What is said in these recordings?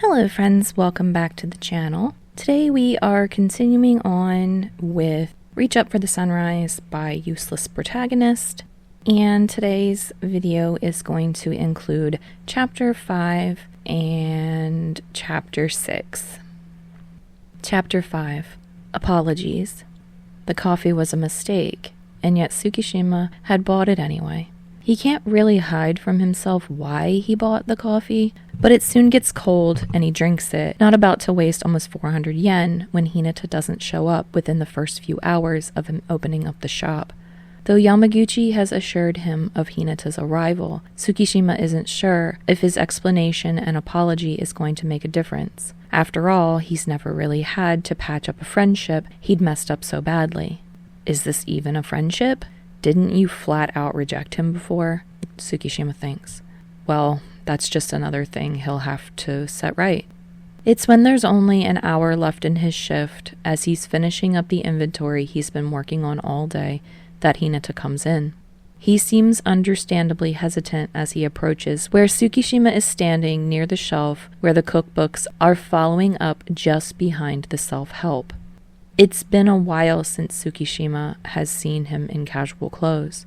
Hello friends, welcome back to the channel. Today we are continuing on with Reach Up for the Sunrise by UselessProtagonist, and today's video is going to include Chapter 5 and Chapter 6. Chapter 5. Apologies. The coffee was a mistake, and yet Tsukishima had bought it anyway. He can't really hide from himself why he bought the coffee, but it soon gets cold and he drinks it, not about to waste almost 400 yen when Hinata doesn't show up within the first few hours of him opening up the shop. Though Yamaguchi has assured him of Hinata's arrival, Tsukishima isn't sure if his explanation and apology is going to make a difference. After all, he's never really had to patch up a friendship he'd messed up so badly. Is this even a friendship? Didn't you flat out reject him before? Tsukishima thinks. Well, that's just another thing he'll have to set right. It's when there's only an hour left in his shift, as he's finishing up the inventory he's been working on all day, that Hinata comes in. He seems understandably hesitant as he approaches where Tsukishima is standing near the shelf where the cookbooks are following up just behind the self-help. It's been a while since Tsukishima has seen him in casual clothes.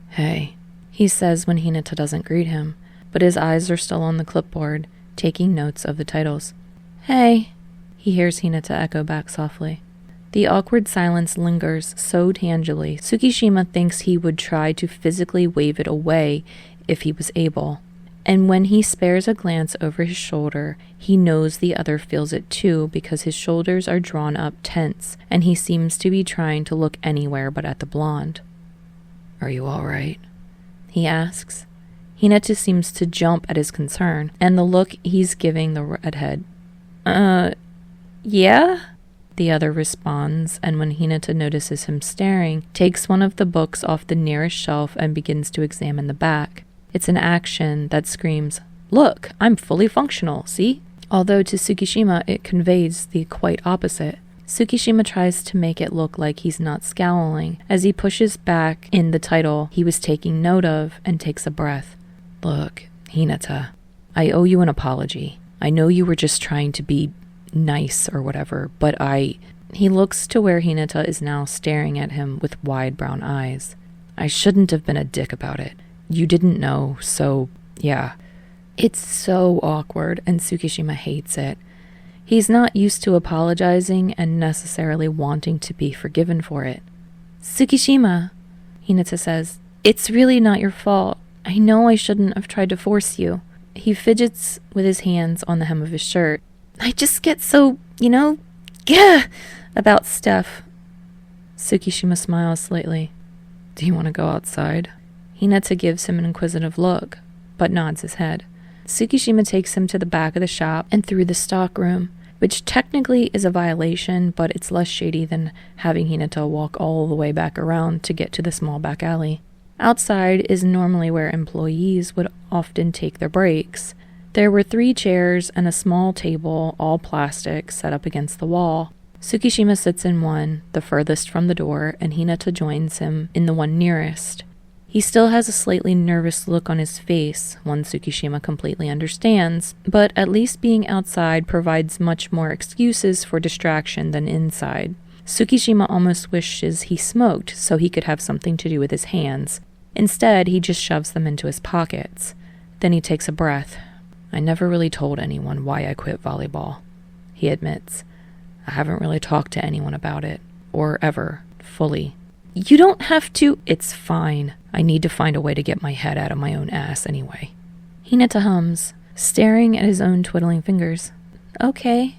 Hey, he says when Hinata doesn't greet him, but his eyes are still on the clipboard, taking notes of the titles. Hey, he hears Hinata echo back softly. The awkward silence lingers so tangibly, Tsukishima thinks he would try to physically wave it away if he was able. And when he spares a glance over his shoulder, he knows the other feels it too because his shoulders are drawn up tense, and he seems to be trying to look anywhere but at the blonde. Are you all right? He asks. Hinata seems to jump at his concern, and the look he's giving the redhead. Yeah? The other responds, and when Hinata notices him staring, takes one of the books off the nearest shelf and begins to examine the back. It's an action that screams, "Look, I'm fully functional, see?" Although to Tsukishima it conveys the quite opposite. Tsukishima tries to make it look like he's not scowling as he pushes back in the title he was taking note of and takes a breath. Look, Hinata, I owe you an apology. I know you were just trying to be nice or whatever, but He looks to where Hinata is now staring at him with wide brown eyes. I shouldn't have been a dick about it. You didn't know, so, yeah. It's so awkward, and Tsukishima hates it. He's not used to apologizing and necessarily wanting to be forgiven for it. Tsukishima, Hinata says, it's really not your fault. I know I shouldn't have tried to force you. He fidgets with his hands on the hem of his shirt. I just get so, about stuff. Tsukishima smiles slightly. Do you want to go outside? Hinata gives him an inquisitive look, but nods his head. Tsukishima takes him to the back of the shop and through the stock room, which technically is a violation, but it's less shady than having Hinata walk all the way back around to get to the small back alley. Outside is normally where employees would often take their breaks. There were 3 chairs and a small table, all plastic, set up against the wall. Tsukishima sits in one, the furthest from the door, and Hinata joins him in the one nearest. He still has a slightly nervous look on his face, one Tsukishima completely understands, but at least being outside provides much more excuses for distraction than inside. Tsukishima almost wishes he smoked so he could have something to do with his hands. Instead, he just shoves them into his pockets. Then he takes a breath. I never really told anyone why I quit volleyball, he admits. I haven't really talked to anyone about it, or ever, fully. You don't have to. It's fine. I need to find a way to get my head out of my own ass anyway. Hinata hums, staring at his own twiddling fingers. Okay,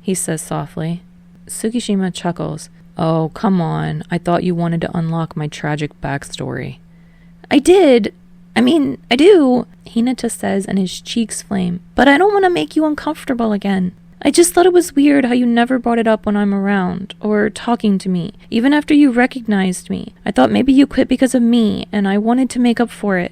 he says softly. Tsukishima chuckles. Oh, come on. I thought you wanted to unlock my tragic backstory. I did. I do, Hinata says, and his cheeks flame. But I don't want to make you uncomfortable again. I just thought it was weird how you never brought it up when I'm around, or talking to me, even after you recognized me. I thought maybe you quit because of me, and I wanted to make up for it.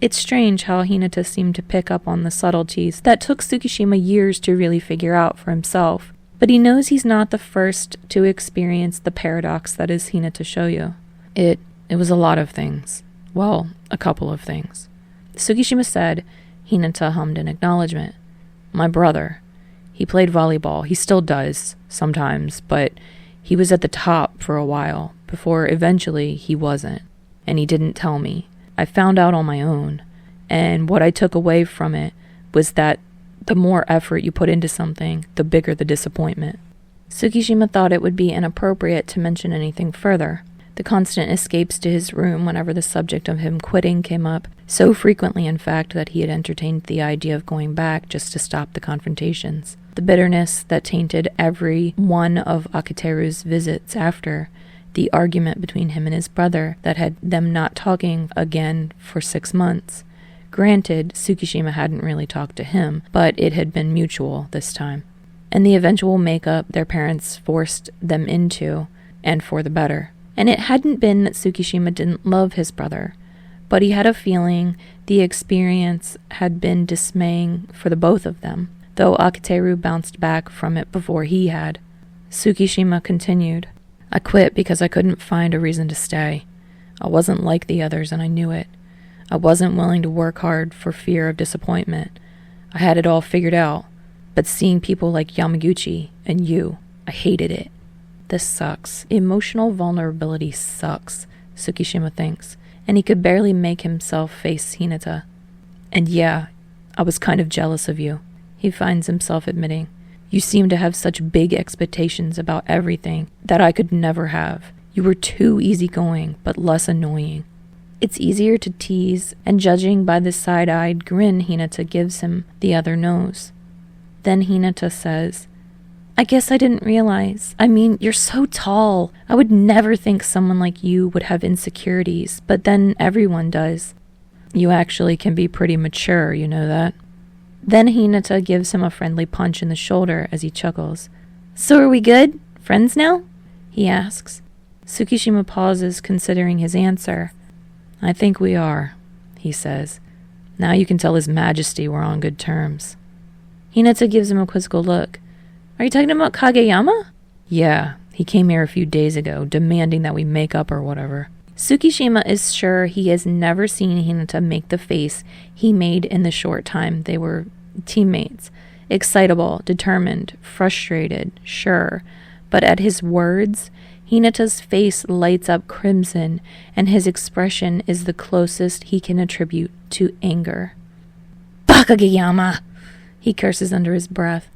It's strange how Hinata seemed to pick up on the subtleties that took Tsukishima years to really figure out for himself. But he knows he's not the first to experience the paradox that is Hinata Shouyou. It was a lot of things. Well, a couple of things. Tsukishima said. Hinata hummed in acknowledgement. My brother. He played volleyball. He still does sometimes, but he was at the top for a while before eventually he wasn't. And he didn't tell me. I found out on my own. And what I took away from it was that the more effort you put into something, the bigger the disappointment. Tsukishima thought it would be inappropriate to mention anything further. The constant escapes to his room whenever the subject of him quitting came up, so frequently in fact that he had entertained the idea of going back just to stop the confrontations. The bitterness that tainted every one of Akateru's visits after, the argument between him and his brother that had them not talking again for 6 months. Granted, Tsukishima hadn't really talked to him, but it had been mutual this time. And the eventual makeup their parents forced them into, and for the better. And it hadn't been that Tsukishima didn't love his brother, but he had a feeling the experience had been dismaying for the both of them, though Akateru bounced back from it before he had. Tsukishima continued, I quit because I couldn't find a reason to stay. I wasn't like the others and I knew it. I wasn't willing to work hard for fear of disappointment. I had it all figured out, but seeing people like Yamaguchi and you, I hated it. This sucks. Emotional vulnerability sucks, Tsukishima thinks, and he could barely make himself face Hinata. And yeah, I was kind of jealous of you, he finds himself admitting. You seem to have such big expectations about everything that I could never have. You were too easygoing, but less annoying. It's easier to tease, and judging by the side-eyed grin Hinata gives him, the other knows. Then Hinata says, I guess I didn't realize. I mean, you're so tall. I would never think someone like you would have insecurities, but then everyone does. You actually can be pretty mature, you know that? Then Hinata gives him a friendly punch in the shoulder as he chuckles. So are we good? Friends now? He asks. Tsukishima pauses, considering his answer. I think we are, he says. Now you can tell His Majesty we're on good terms. Hinata gives him a quizzical look. Are you talking about Kageyama? Yeah, he came here a few days ago, demanding that we make up or whatever. Tsukishima is sure he has never seen Hinata make the face he made in the short time they were teammates. Excitable, determined, frustrated, sure. But at his words, Hinata's face lights up crimson, and his expression is the closest he can attribute to anger. Kageyama! He curses under his breath.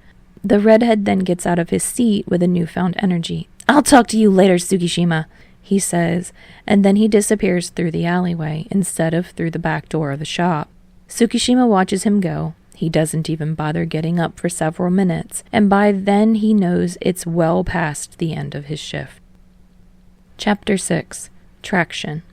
The redhead then gets out of his seat with a newfound energy. I'll talk to you later, Tsukishima, he says, and then he disappears through the alleyway instead of through the back door of the shop. Tsukishima watches him go. He doesn't even bother getting up for several minutes, and by then he knows it's well past the end of his shift. Chapter 6. Traction.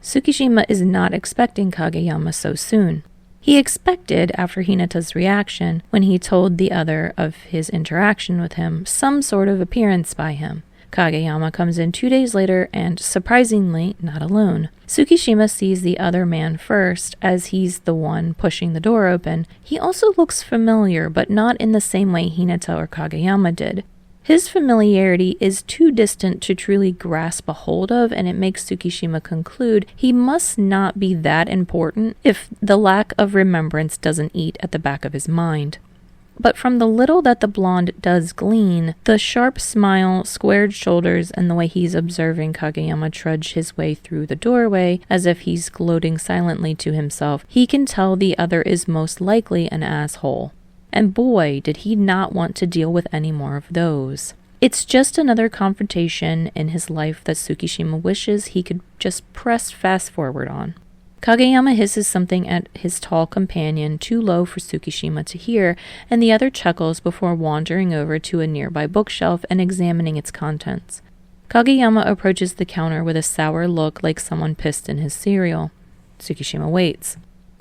Tsukishima is not expecting Kageyama so soon. He expected, after Hinata's reaction, when he told the other of his interaction with him, some sort of appearance by him. Kageyama comes in 2 days later and, surprisingly, not alone. Tsukishima sees the other man first, as he's the one pushing the door open. He also looks familiar, but not in the same way Hinata or Kageyama did. His familiarity is too distant to truly grasp a hold of, and it makes Tsukishima conclude he must not be that important if the lack of remembrance doesn't eat at the back of his mind. But from the little that the blonde does glean, the sharp smile, squared shoulders, and the way he's observing Kageyama trudge his way through the doorway as if he's gloating silently to himself, he can tell the other is most likely an asshole. And boy, did he not want to deal with any more of those. It's just another confrontation in his life that Tsukishima wishes he could just press fast forward on. Kageyama hisses something at his tall companion, too low for Tsukishima to hear, and the other chuckles before wandering over to a nearby bookshelf and examining its contents. Kageyama approaches the counter with a sour look like someone pissed in his cereal. Tsukishima waits.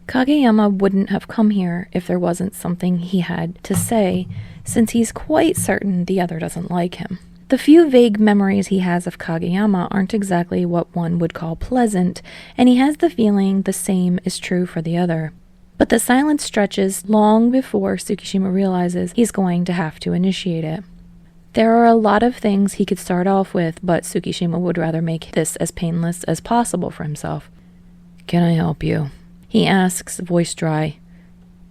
Kageyama wouldn't have come here if there wasn't something he had to say, since he's quite certain the other doesn't like him. The few vague memories he has of Kageyama aren't exactly what one would call pleasant, and he has the feeling the same is true for the other. But the silence stretches long before Tsukishima realizes he's going to have to initiate it. There are a lot of things he could start off with, but Tsukishima would rather make this as painless as possible for himself. Can I help you? He asks, voice dry.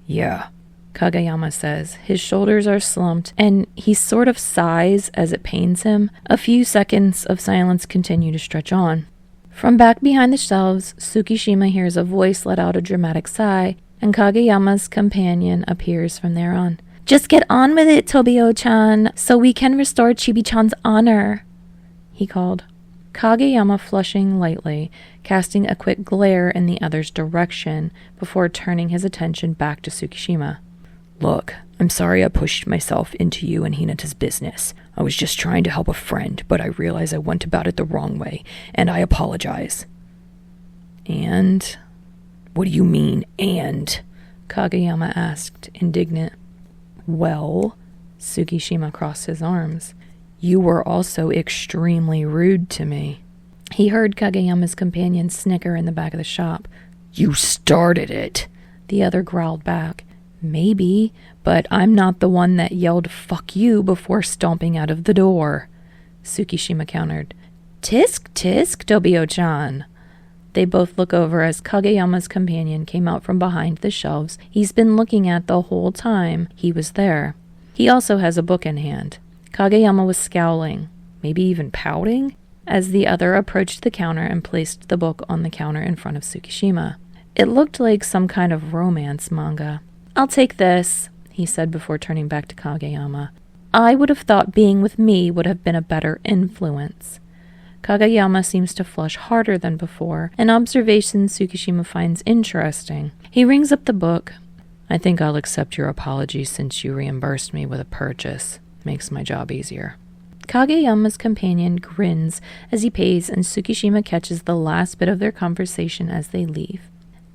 Yeah. Kageyama says. His shoulders are slumped, and he sort of sighs as it pains him. A few seconds of silence continue to stretch on. From back behind the shelves, Tsukishima hears a voice let out a dramatic sigh, and Kageyama's companion appears from there on. "Just get on with it, Tobio-chan, so we can restore Chibi-chan's honor," he called. Kageyama flushing lightly, casting a quick glare in the other's direction before turning his attention back to Tsukishima. "Look, I'm sorry I pushed myself into you and Hinata's business. I was just trying to help a friend, but I realized I went about it the wrong way, and I apologize." "And? What do you mean, and?" Kageyama asked, indignant. "Well," Tsukishima crossed his arms, "you were also extremely rude to me." He heard Kageyama's companion snicker in the back of the shop. "You started it," the other growled back. "Maybe, but I'm not the one that yelled 'fuck you' before stomping out of the door," Tsukishima countered. "Tisk, tisk, Tobio-chan." They both look over as Kageyama's companion came out from behind the shelves he's been looking at the whole time he was there. He also has a book in hand. Kageyama was scowling, maybe even pouting, as the other approached the counter and placed the book on the counter in front of Tsukishima. It looked like some kind of romance manga. "I'll take this," he said before turning back to Kageyama. "I would have thought being with me would have been a better influence." Kageyama seems to flush harder than before, an observation Tsukishima finds interesting. He rings up the book. "I think I'll accept your apology since you reimbursed me with a purchase. Makes my job easier." Kageyama's companion grins as he pays, and Tsukishima catches the last bit of their conversation as they leave.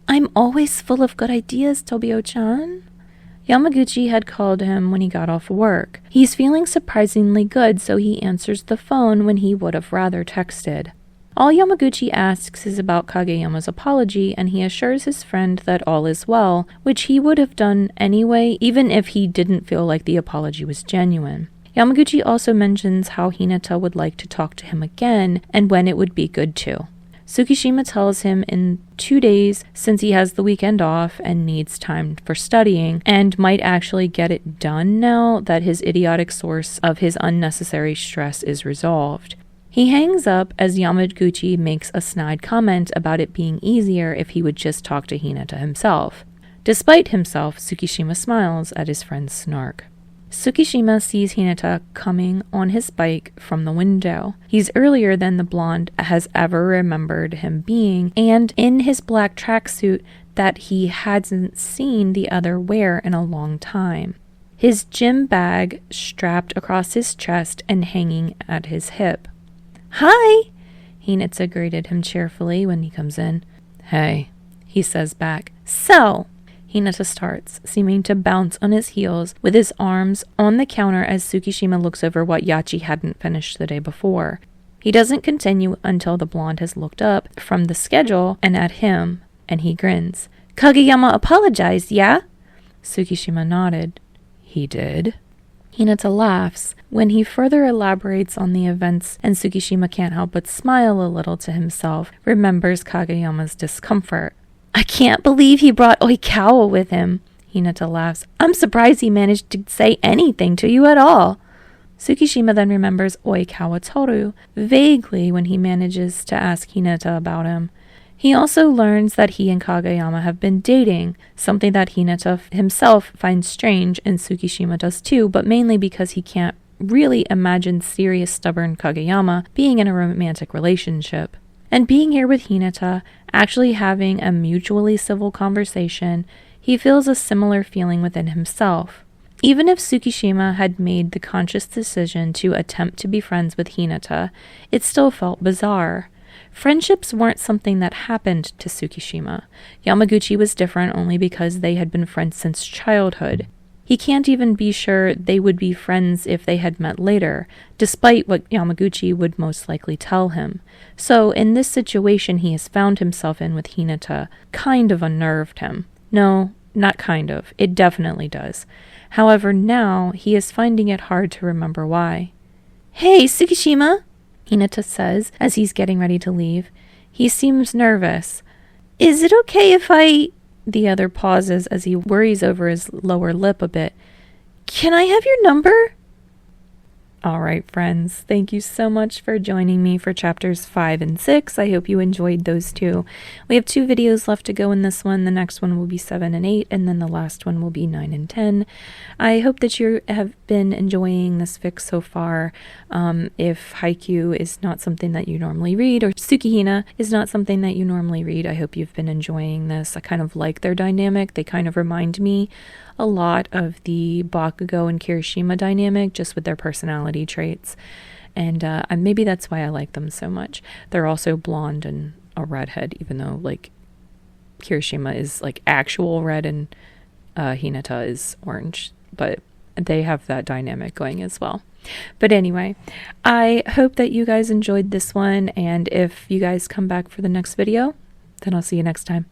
"I'm always full of good ideas, Tobio-chan." Yamaguchi had called him when he got off work. He's feeling surprisingly good, so he answers the phone when he would have rather texted. All Yamaguchi asks is about Kageyama's apology, and he assures his friend that all is well, which he would have done anyway, even if he didn't feel like the apology was genuine. Yamaguchi also mentions how Hinata would like to talk to him again, and when it would be good to. Tsukishima tells him in 2 days, since he has the weekend off and needs time for studying, and might actually get it done now that his idiotic source of his unnecessary stress is resolved. He hangs up as Yamaguchi makes a snide comment about it being easier if he would just talk to Hinata himself. Despite himself, Tsukishima smiles at his friend's snark. Tsukishima sees Hinata coming on his bike from the window. He's earlier than the blonde has ever remembered him being, and in his black tracksuit that he hasn't seen the other wear in a long time. His gym bag strapped across his chest and hanging at his hip. "Hi!" Hinata greeted him cheerfully when he comes in. "Hey," he says back. "So," Hinata starts, seeming to bounce on his heels with his arms on the counter as Tsukishima looks over what Yachi hadn't finished the day before. He doesn't continue until the blonde has looked up from the schedule and at him, and he grins. "Kageyama apologized, yeah?" Tsukishima nodded. "He did?" Hinata laughs when he further elaborates on the events, and Tsukishima can't help but smile a little to himself, remembers Kageyama's discomfort. "I can't believe he brought Oikawa with him," Hinata laughs. "I'm surprised he managed to say anything to you at all." Tsukishima then remembers Oikawa Tooru vaguely when he manages to ask Hinata about him. He also learns that he and Kageyama have been dating, something that Hinata himself finds strange, and Tsukishima does too, but mainly because he can't really imagine serious, stubborn Kageyama being in a romantic relationship. And being here with Hinata, actually having a mutually civil conversation, he feels a similar feeling within himself. Even if Tsukishima had made the conscious decision to attempt to be friends with Hinata, it still felt bizarre. Friendships weren't something that happened to Tsukishima. Yamaguchi was different only because they had been friends since childhood. He can't even be sure they would be friends if they had met later, despite what Yamaguchi would most likely tell him. So, in this situation he has found himself in with Hinata kind of unnerved him. No, not kind of. It definitely does. However, now he is finding it hard to remember why. "Hey, Tsukishima!" Hinata says as he's getting ready to leave. He seems nervous. "Is it okay if I the other pauses as he worries over his lower lip a bit. Can I have your number? All right, friends, thank you so much for joining me for chapters 5 and 6. I hope you enjoyed those two. We have 2 videos left to go in this one. The next one will be 7 and 8, and then the last one will be 9 and 10. I hope that you have been enjoying this fic so far. If Haikyu is not something that you normally read, or Tsukishima is not something that you normally read, I hope you've been enjoying this. I kind of like their dynamic. They kind of remind me a lot of the Bakugo and Kirishima dynamic, just with their personality traits. And maybe that's why I like them so much. They're also blonde and a redhead, even though, like, Kirishima is, like, actual red and Hinata is orange. But they have that dynamic going as well. But anyway, I hope that you guys enjoyed this one. And if you guys come back for the next video, then I'll see you next time.